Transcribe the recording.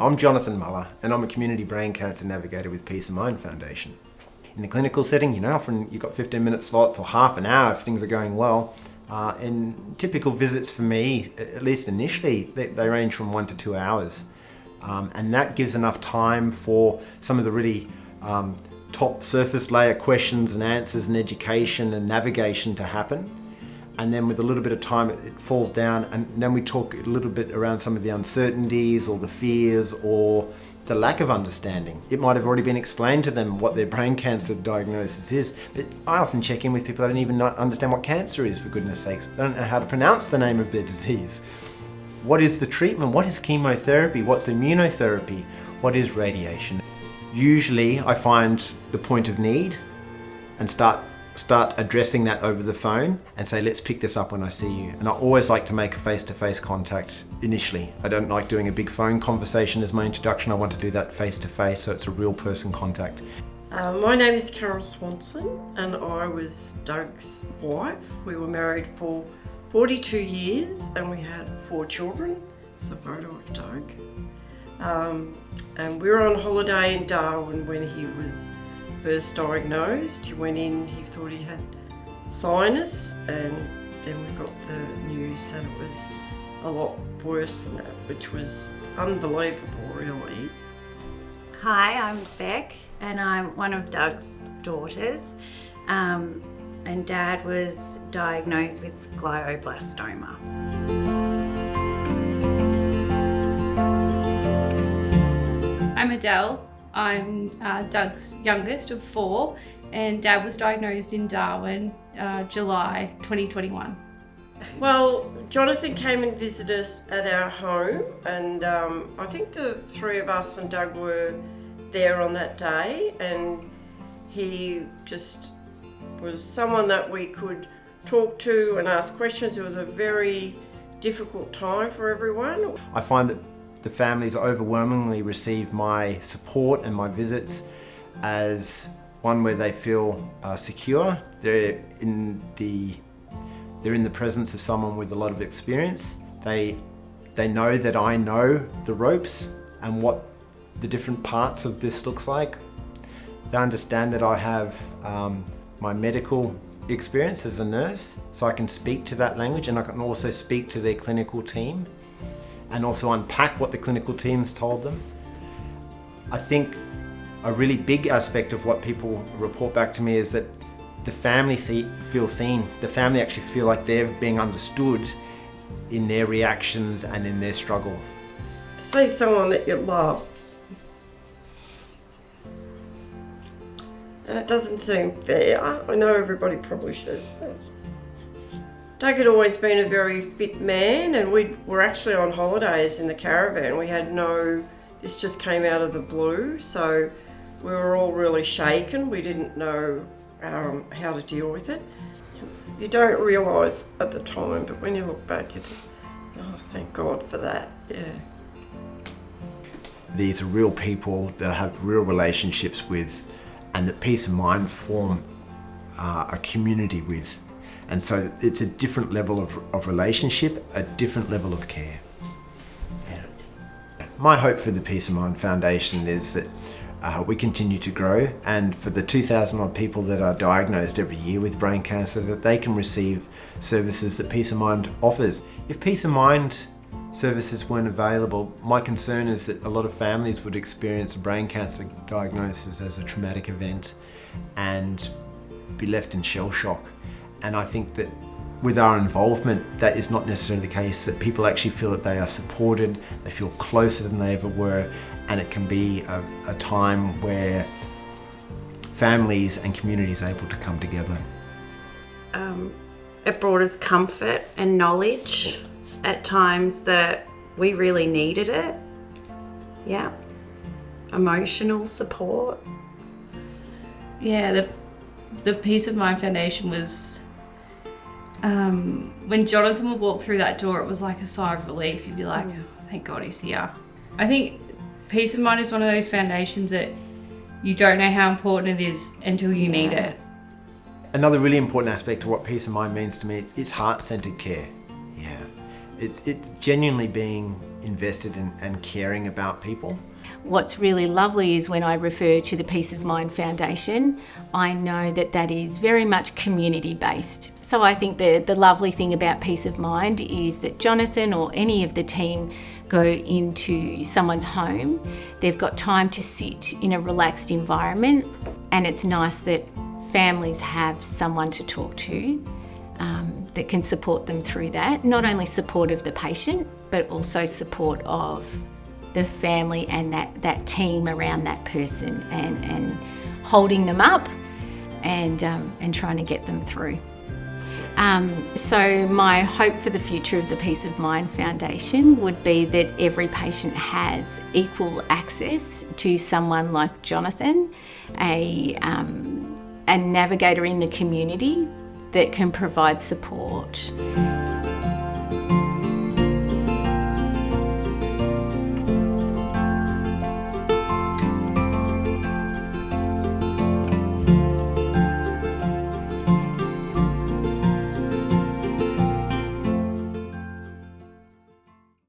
I'm Jonathan Muller, and I'm a community brain cancer navigator with Peace of Mind Foundation. In the clinical setting, often you've got 15-minute slots or half an hour if things are going well. And typical visits for me, at least initially, they range from 1 to 2 hours. And that gives enough time for some of the really top surface layer questions and answers and education and navigation to happen. And then with a little bit of time, it falls down, and then we talk a little bit around some of the uncertainties or the fears or the lack of understanding. It might have already been explained to them what their brain cancer diagnosis is, but I often check in with people that don't even understand what cancer is, for goodness sakes. They don't know how to pronounce the name of their disease. What is the treatment? What is chemotherapy? What's immunotherapy? What is radiation? Usually I find the point of need and start addressing that over the phone and say, let's pick this up when I see you. And I always like to make a face-to-face contact initially. I don't like doing a big phone conversation as my introduction. I want to do that face-to-face, so it's a real person contact. My name is Carol Swanson, and I was Doug's wife. We were married for 42 years and we had 4 children. It's a photo of Doug. And we were on holiday in Darwin when he was first diagnosed. He went in, he thought he had sinus, and then we got the news that it was a lot worse than that, which was unbelievable, really. Hi, I'm Beck, and I'm one of Doug's daughters, and Dad was diagnosed with glioblastoma. I'm Adele. I'm Doug's youngest of 4, and Dad was diagnosed in Darwin, July 2021. Well, Jonathan came and visited us at our home, and I think the 3 of us and Doug were there on that day, and he just was someone that we could talk to and ask questions. It was a very difficult time for everyone. I find that the families overwhelmingly receive my support and my visits as one where they feel secure. They're in the presence of someone with a lot of experience. They know that I know the ropes and what the different parts of this looks like. They understand that I have my medical experience as a nurse, so I can speak to that language, and I can also speak to their clinical team and also unpack what the clinical team's told them. I think a really big aspect of what people report back to me is that the family feel seen. The family actually feel like they're being understood in their reactions and in their struggle. To see someone that you love, and it doesn't seem fair. I know everybody probably says that. Doug had always been a very fit man, and we were actually on holidays in the caravan. This just came out of the blue, so we were all really shaken. We didn't know how to deal with it. You don't realise at the time, but when you look back, you think, oh, thank God for that, yeah. These are real people that I have real relationships with, and that Peace of Mind form a community with. And so it's a different level of relationship, a different level of care. Yeah. My hope for the Peace of Mind Foundation is that we continue to grow, and for the 2,000 odd people that are diagnosed every year with brain cancer, that they can receive services that Peace of Mind offers. If Peace of Mind services weren't available, my concern is that a lot of families would experience a brain cancer diagnosis as a traumatic event and be left in shell shock. And I think that with our involvement, that is not necessarily the case, that people actually feel that they are supported, they feel closer than they ever were, and it can be a time where families and communities are able to come together. It brought us comfort and knowledge at times that we really needed it. Yeah. Emotional support. Yeah, the Peace of Mind Foundation was, when Jonathan would walk through that door, it was like a sigh of relief. You'd be like, oh, thank God he's here. I think Peace of Mind is one of those foundations that you don't know how important it is until you need it. Another really important aspect of what Peace of Mind means to me, it's heart-centered care. Yeah. It's genuinely being invested in and caring about people. What's really lovely is when I refer to the Peace of Mind Foundation, I know that that is very much community based. So I think the lovely thing about Peace of Mind is that Jonathan or any of the team go into someone's home, they've got time to sit in a relaxed environment, and it's nice that families have someone to talk to that can support them through that. Not only support of the patient, but also support of the family and that team around that person, and holding them up and trying to get them through. So my hope for the future of the Peace of Mind Foundation would be that every patient has equal access to someone like Jonathan, a navigator in the community that can provide support.